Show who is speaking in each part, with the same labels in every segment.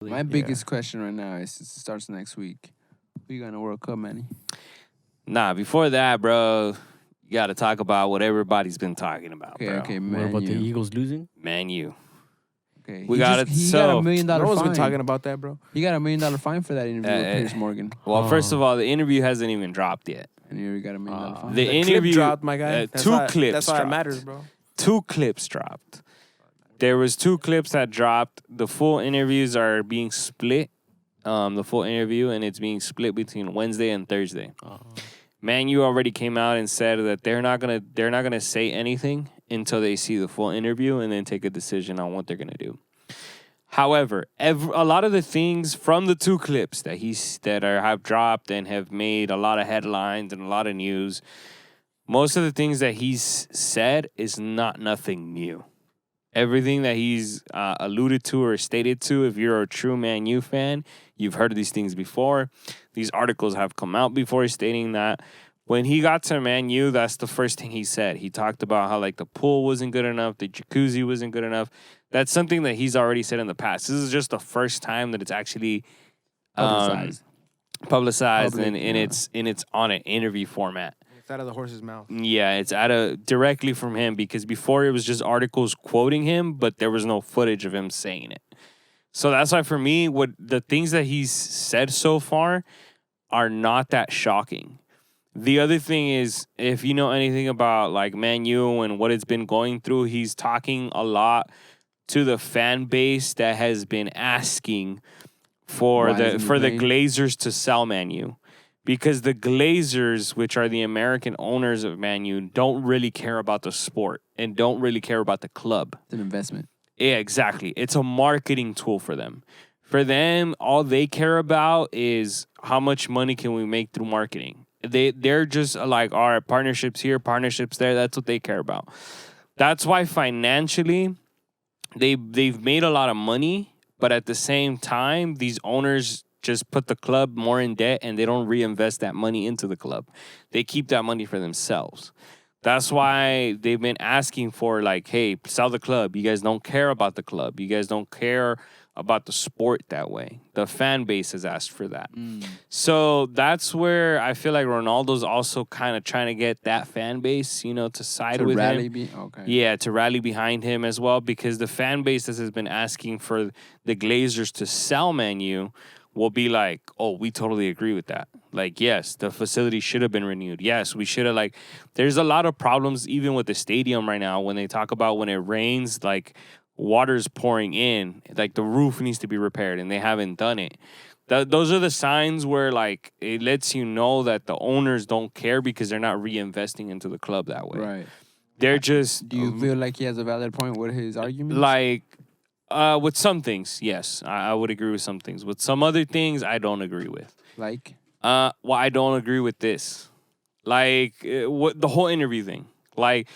Speaker 1: My biggest question right now is, since it starts next week, who you got in the World Cup, Manny?
Speaker 2: Nah, before that, bro, you got to talk about what everybody's been talking about,
Speaker 1: Okay,
Speaker 2: bro.
Speaker 1: okay,
Speaker 3: What
Speaker 1: Man
Speaker 3: about the
Speaker 1: U.
Speaker 3: Eagles losing?
Speaker 2: Man, you.
Speaker 1: Okay,
Speaker 2: We got it.
Speaker 1: He got
Speaker 2: So,
Speaker 1: $1 million
Speaker 4: No one's
Speaker 1: fine.
Speaker 4: been talking about that, bro.
Speaker 1: He got $1 million fine for that interview with Piers Morgan,
Speaker 2: well, first
Speaker 3: Oh.
Speaker 2: of all, the interview hasn't even dropped yet.
Speaker 1: and he already got $1 million fine.
Speaker 2: The
Speaker 4: The
Speaker 2: interview
Speaker 4: clip dropped, my guy.
Speaker 2: two clips
Speaker 4: That's why it
Speaker 2: dropped.
Speaker 4: matters, bro.
Speaker 2: 2 clips dropped. There was 2 clips that dropped. The full interviews are being split. The full interview, and it's being split between Wednesday and Thursday. Man U already came out and said that they're not gonna say anything until they see the full interview and then take a decision on what they're gonna do. However, a lot of the things from the 2 clips that have dropped and have made a lot of headlines and a lot of news, most of the things that he's said is nothing new. Everything that he's alluded to or stated to, if you're a true Man U fan, you've heard these things before. These articles have come out before stating that. When he got to Man U, that's the first thing he said. He talked about how, like, the pool wasn't good enough, the jacuzzi wasn't good enough. That's something that he's already said in the past. This is just the first time that it's actually publicized
Speaker 1: Public,
Speaker 2: and it's on an interview format.
Speaker 4: It's out of the horse's mouth.
Speaker 2: Yeah, it's directly from him, because before it was just articles quoting him, but there was no footage of him saying it. So that's why, for me, what the things that he's said so far are not that shocking. The other thing is, if you know anything about, like, Man U and what it's been going through, he's talking a lot to the fan base that has been asking for
Speaker 1: Why isn't he
Speaker 2: the
Speaker 1: playing?
Speaker 2: Glazers to sell Man U. Because the Glazers, which are the American owners of Man U, don't really care about the sport and don't really care about the club.
Speaker 1: It's an investment.
Speaker 2: Yeah, exactly. It's a marketing tool for them. For them, all they care about is how much money can we make through marketing. They're just like, all right, partnerships here, partnerships there. That's what they care about. That's why financially they've made a lot of money, but at the same time, these owners just put the club more in debt and they don't reinvest that money into the club. They keep that money for themselves. That's why they've been asking for, like, hey, sell the club. You guys don't care about the club. You guys don't care about the sport that way. The fan base has asked for that. So that's where I feel like Ronaldo's also kind of trying to get that fan base, to side
Speaker 1: To
Speaker 2: with
Speaker 1: rally
Speaker 2: him.
Speaker 1: okay.
Speaker 2: Yeah, to rally behind him as well, because the fan base that has been asking for the Glazers to sell Man U will be like, oh, we totally agree with that. Like, yes, the facility should have been renewed. Yes, we should have, like, there's a lot of problems even with the stadium right now when they talk about when it rains, like, water's pouring in, like, the roof needs to be repaired, and they haven't done it. Those are the signs where, like, it lets you know that the owners don't care because they're not reinvesting into the club that way.
Speaker 1: Right.
Speaker 2: They're just...
Speaker 1: Do you feel like he has a valid point with his arguments?
Speaker 2: Like, with some things, yes, I would agree with some things. With some other things, I don't agree with.
Speaker 1: Like?
Speaker 2: Well, I don't agree with this. Like, what the whole interview thing. Like,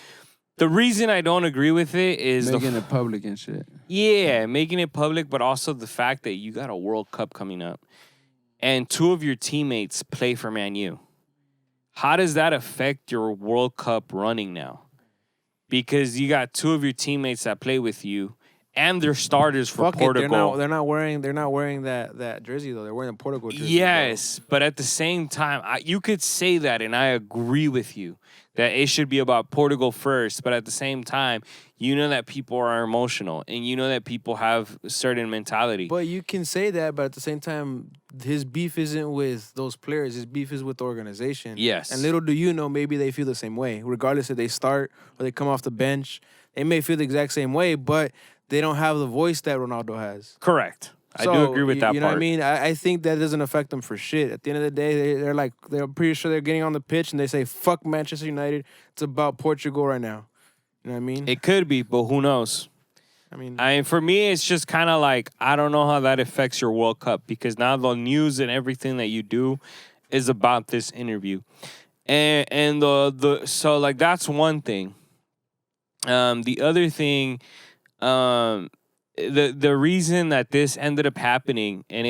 Speaker 2: the reason I don't agree with it is
Speaker 1: Making it public and shit.
Speaker 2: Yeah, making it public, but also the fact that you got a World Cup coming up and 2 of your teammates play for Man U. How does that affect your World Cup running now? Because you got 2 of your teammates that play with you and they're starters for
Speaker 4: Fuck
Speaker 2: Portugal.
Speaker 4: it, they're not wearing that jersey though. They're wearing the Portugal jersey.
Speaker 2: Yes, but at the same time, you could say that, and I agree with you that it should be about Portugal first. But at the same time, you know that people are emotional, and you know that people have a certain mentality.
Speaker 4: But you can say that, but at the same time, his beef isn't with those players. His beef is with the organization.
Speaker 2: Yes.
Speaker 4: And little do you know, maybe they feel the same way. Regardless if they start or they come off the bench, they may feel the exact same way, but they don't have the voice that Ronaldo has.
Speaker 2: Correct. I do agree with that part.
Speaker 4: You know what I mean? I think that doesn't affect them for shit. At the end of the day, they're pretty sure they're getting on the pitch and they say, fuck Manchester United. It's about Portugal right now. You know what I mean?
Speaker 2: It could be, but who knows?
Speaker 4: I mean,
Speaker 2: For me, it's just kind of like, I don't know how that affects your World Cup, because now the news and everything that you do is about this interview. And so, like, that's one thing. The other thing, the reason that this ended up happening, and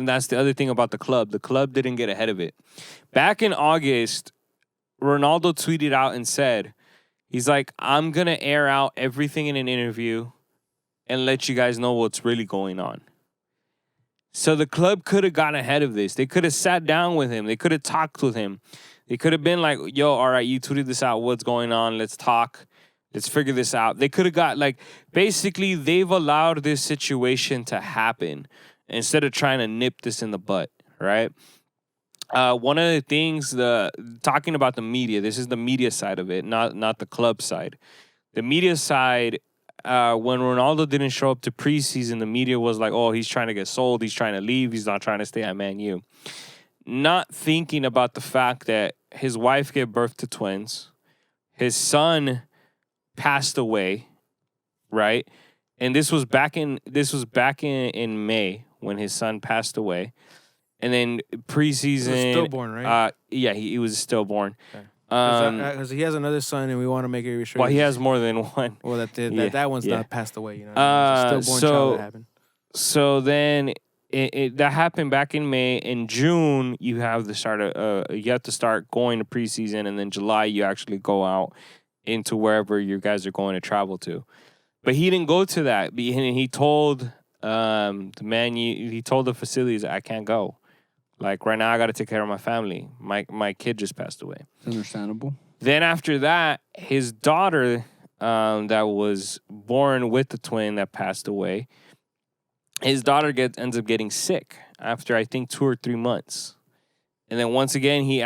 Speaker 2: that's the other thing about the club. The club didn't get ahead of it. Back in August, Ronaldo tweeted out and said, he's like, I'm going to air out everything in an interview and let you guys know what's really going on. So the club could have gotten ahead of this. They could have sat down with him. They could have talked with him. They could have been like, yo, all right, you tweeted this out. What's going on? Let's talk. Let's figure this out. They could have got, like, basically, they've allowed this situation to happen instead of trying to nip this in the butt, right? One of the things, talking about the media, this is the media side of it, not the club side. The media side, when Ronaldo didn't show up to preseason, the media was like, oh, he's trying to get sold. He's trying to leave. He's not trying to stay at Man U. Not thinking about the fact that his wife gave birth to twins. His son passed away, right? And this was back in May when his son passed away. And then preseason,
Speaker 4: He was stillborn, right?
Speaker 2: Yeah, he was stillborn.
Speaker 4: Okay. Because he has another son, and we want to make it sure.
Speaker 2: Well, he has more than one.
Speaker 4: Well, that one's not passed away. You know,
Speaker 2: what
Speaker 4: it's a stillborn child that happened.
Speaker 2: So then that happened back in May. In June, you have to start going to preseason, and then July you actually go out into wherever you guys are going to travel to. But he didn't go to that. He told he told the facilities, I can't go. Like, right now I got to take care of my family. My kid just passed away.
Speaker 1: It's understandable.
Speaker 2: Then after that, his daughter that was born with the twin that passed away, his daughter ends up getting sick after, I think, 2 or 3 months. And then once again, he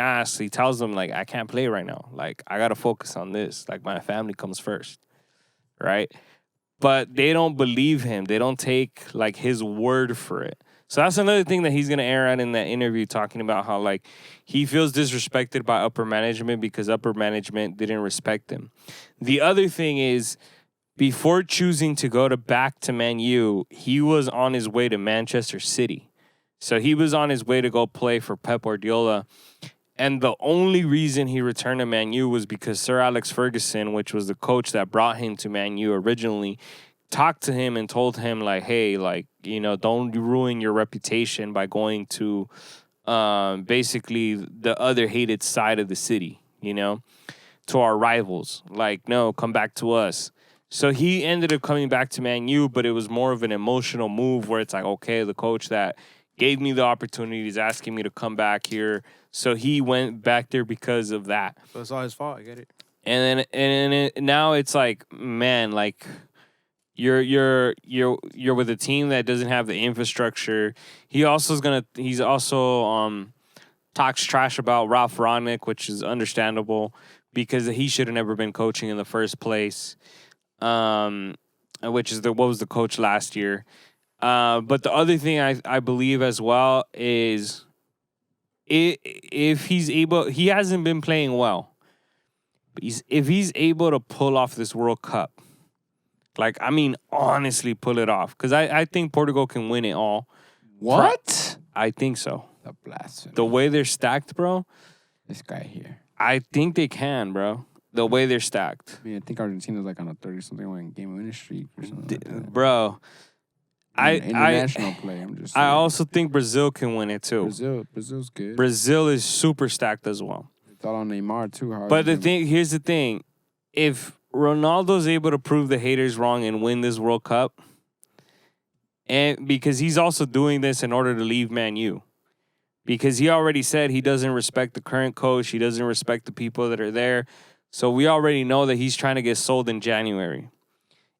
Speaker 2: tells them, like, I can't play right now. Like, I got to focus on this. Like, my family comes first, right? But they don't believe him. They don't take, like, his word for it. So that's another thing that he's going to air out in that interview, talking about how, like, he feels disrespected by upper management because upper management didn't respect him. The other thing is, before choosing to go back to Man U, he was on his way to Manchester City. So he was on his way to go play for Pep Guardiola. And the only reason he returned to Man U was because Sir Alex Ferguson, which was the coach that brought him to Man U originally, talked to him and told him, like, hey, like, you know, don't ruin your reputation by going to basically the other hated side of the city, you know, to our rivals. Like, no, come back to us. So he ended up coming back to Man U, but it was more of an emotional move where it's like, okay, the coach that gave me the opportunity is asking me to come back here. So he went back there because of that.
Speaker 4: So it's all his fault. I get it. And
Speaker 2: then now it's like, man, like, You're with a team that doesn't have the infrastructure. He's also talks trash about Ralph Rangnick, which is understandable because he should have never been coaching in the first place. Which is what was the coach last year. But the other thing I believe as well is if he's able, he hasn't been playing well, but if he's able to pull off this World Cup. Like, I mean, honestly, pull it off. Because I think Portugal can win it all.
Speaker 1: What?
Speaker 2: I think so.
Speaker 1: The blasphemy.
Speaker 2: The way they're stacked, bro.
Speaker 1: This guy here.
Speaker 2: I think they can, bro. The way they're stacked.
Speaker 1: I mean, I think Argentina's like on a 30-something game winning streak or something like that.
Speaker 2: Bro.
Speaker 1: International play, I'm just saying.
Speaker 2: I also think Brazil can win it, too.
Speaker 1: Brazil's good.
Speaker 2: Brazil is super stacked as well.
Speaker 1: It's all on Neymar, too.
Speaker 2: But here's the thing. If Ronaldo's able to prove the haters wrong and win this World Cup, and because he's also doing this in order to leave Man U, because he already said he doesn't respect the current coach, he doesn't respect the people that are there, so we already know that he's trying to get sold in January.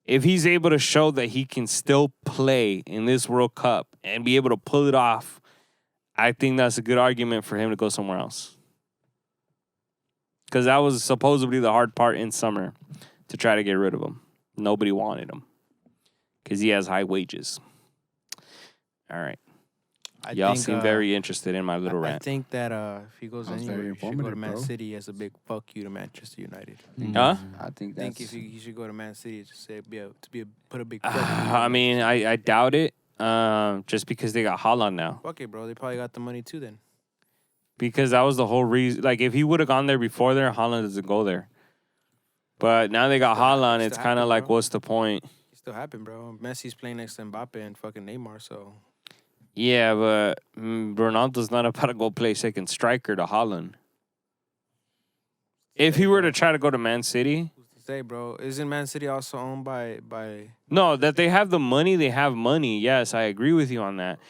Speaker 2: If he's able to show that he can still play in this World Cup and be able to pull it off, I think that's a good argument for him to go somewhere else. Because that was supposedly the hard part in summer, to try to get rid of him. Nobody wanted him because he has high wages. All right. Y'all seem very interested in my little rant.
Speaker 4: I think that if he goes anywhere, he should go to Man
Speaker 1: bro.
Speaker 4: City as a big fuck you to Manchester United.
Speaker 2: Huh?
Speaker 1: I think that's...
Speaker 4: if he should go to Man City to say put a big fuck you.
Speaker 2: I mean, I doubt it. Just because they got Haaland now.
Speaker 4: Fuck it, bro. They probably got the money too then.
Speaker 2: Because that was the whole reason. Like, if he would have gone there before there, Haaland doesn't go there. But now they got Haaland. It's kind of like, what's the point?
Speaker 4: It still happened, bro. Messi's playing next to Mbappe and fucking Neymar, so.
Speaker 2: Yeah, but Ronaldo's not about to go play second striker to Haaland. If he were to try to go to Man City.
Speaker 4: Who's to say, bro? Isn't Man City also owned by...
Speaker 2: No, that they have the money, they have money. Yes, I agree with you on that.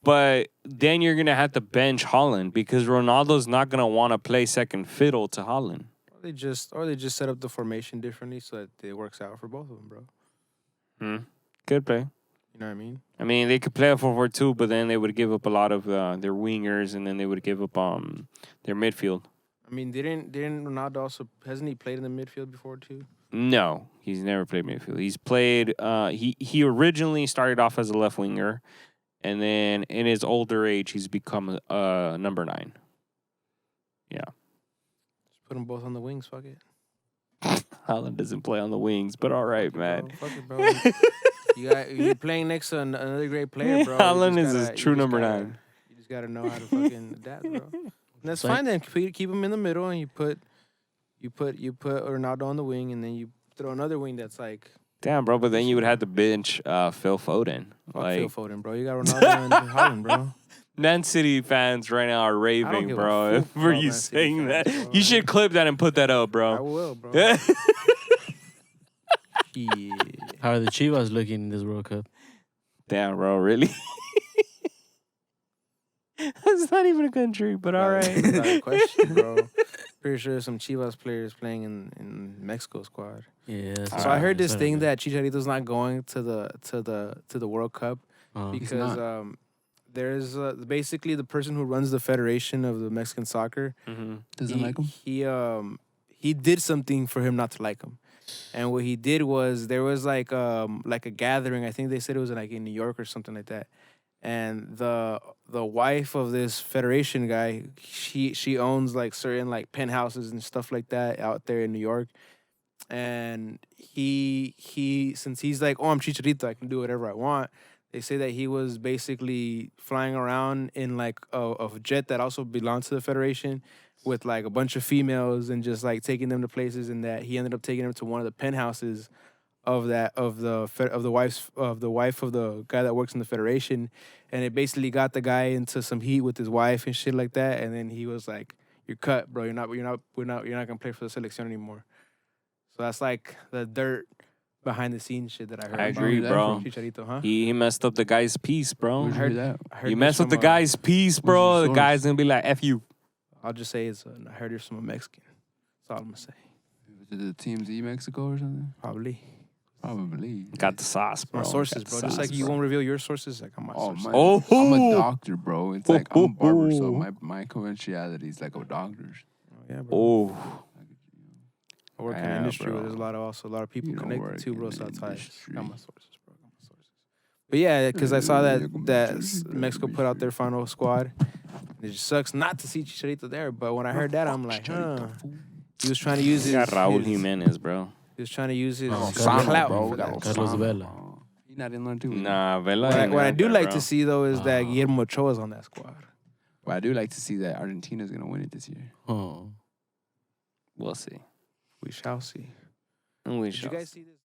Speaker 2: But then you're gonna have to bench Holland because Ronaldo's not gonna want to play second fiddle to Holland.
Speaker 4: Or they just set up the formation differently so that it works out for both of them, bro.
Speaker 2: Good play.
Speaker 4: You know what I mean?
Speaker 2: I mean, they could play a 4-4-2, but then they would give up a lot of their wingers, and then they would give up their midfield.
Speaker 4: I mean, didn't Ronaldo also hasn't he played in the midfield before too?
Speaker 2: No, he's never played midfield. He's played. He originally started off as a left winger, and then in his older age, he's become number 9. Yeah,
Speaker 4: Just put them both on the wings. Fuck it.
Speaker 2: Haaland doesn't play on the wings, but all right, man.
Speaker 4: Fuck it, bro. You're playing next to another great player, bro.
Speaker 2: Haaland is a true number 9.
Speaker 4: You just gotta know how to fucking adapt, bro. And that's fine then. Keep him in the middle, and you put Ronaldo on the wing, and then you throw another wing that's like.
Speaker 2: Damn, bro. But then you would have to bench Phil Foden.
Speaker 4: Fuck
Speaker 2: Like
Speaker 4: Phil Foden, bro. You got Ronaldo and Haaland, bro.
Speaker 2: Man City fans right now are raving,
Speaker 4: give a
Speaker 2: bro.
Speaker 4: fuck
Speaker 2: For
Speaker 4: about
Speaker 2: you
Speaker 4: Man City
Speaker 2: saying
Speaker 4: fans,
Speaker 2: that,
Speaker 4: bro.
Speaker 2: you should clip that and put that up,
Speaker 4: I
Speaker 2: bro.
Speaker 4: will, bro.
Speaker 2: Yeah.
Speaker 4: Yeah.
Speaker 3: How are the Chivas looking in this World Cup?
Speaker 2: Damn, bro. Really? That's not even a country, but all right.
Speaker 4: Valid question, bro. Pretty sure there's some Chivas players playing in Mexico squad.
Speaker 3: Yeah.
Speaker 4: So I heard this thing that Chicharito's not going to the World Cup because there's basically the person who runs the federation of the Mexican soccer
Speaker 1: Doesn't like him?
Speaker 4: He did something for him not to like him. And what he did was there was like a gathering. I think they said it was like in New York or something like that. And the wife of this federation guy, she owns like certain like penthouses and stuff like that out there in New York. And he since he's like, oh, I'm Chicharito, I can do whatever I want. They say that he was basically flying around in like a jet that also belongs to the federation with like a bunch of females and just like taking them to places, and that he ended up taking them to one of the penthouses of the wife of the guy that works in the federation, and it basically got the guy into some heat with his wife and shit like that, and then he was like, "You're cut, bro. You're not gonna play for the selection anymore." So that's like the dirt behind the scenes shit that I heard.
Speaker 2: I
Speaker 4: about
Speaker 2: agree, bro.
Speaker 4: Chicharito, huh?
Speaker 2: He messed up the guy's peace, bro.
Speaker 1: Where'd you hear that?
Speaker 4: I heard
Speaker 2: You
Speaker 4: this
Speaker 2: mess with the
Speaker 4: from
Speaker 2: guy's peace, bro. The
Speaker 1: source?
Speaker 2: guy's gonna be like, F you.
Speaker 4: I'll just say I heard it's from a Mexican. That's all I'm gonna say.
Speaker 1: Was it the TMZ Mexico or something?
Speaker 4: Probably.
Speaker 1: Probably.
Speaker 2: Got the sauce, bro.
Speaker 4: My sources,
Speaker 2: Got the
Speaker 4: bro. Just
Speaker 2: sauce,
Speaker 4: like you
Speaker 2: bro.
Speaker 4: won't reveal your sources, like on my
Speaker 1: Oh,
Speaker 4: sources.
Speaker 1: my,
Speaker 2: Oh.
Speaker 1: I'm a doctor, bro. It's like I'm a barber, so my confidentiality is like a doctor's.
Speaker 4: Oh, yeah, bro.
Speaker 2: Oh,
Speaker 4: I work in
Speaker 2: Yeah,
Speaker 4: the industry where
Speaker 2: bro.
Speaker 4: there's a lot of people
Speaker 1: You don't
Speaker 4: connected
Speaker 1: work
Speaker 4: too, bro.
Speaker 1: in
Speaker 4: So
Speaker 1: the
Speaker 4: that's how I
Speaker 1: industry.
Speaker 4: got my sources, bro. Got my sources. But yeah, because I saw that
Speaker 1: Yeah,
Speaker 4: Mexico put out their final squad. It just sucks not to see Chicharito there. But when I heard that, I'm like, huh. He was trying to use
Speaker 2: you got Raul
Speaker 4: his
Speaker 2: Jimenez, bro.
Speaker 4: he was trying to use his
Speaker 3: Carlos,
Speaker 4: clout.
Speaker 1: bro.
Speaker 4: for that.
Speaker 3: Carlos Vela.
Speaker 1: He's not in there too.
Speaker 2: Nah, Vela.
Speaker 4: What I,
Speaker 2: ain't
Speaker 4: what I
Speaker 2: out
Speaker 4: do
Speaker 2: there,
Speaker 4: like
Speaker 2: bro.
Speaker 4: to see though is that Guillermo Ochoa's on that squad.
Speaker 1: But I do like to see that Argentina's gonna win it this year.
Speaker 3: Oh.
Speaker 2: We'll see.
Speaker 4: We shall see.
Speaker 2: We
Speaker 4: Did you
Speaker 2: shall
Speaker 4: guys
Speaker 2: see.
Speaker 4: see this?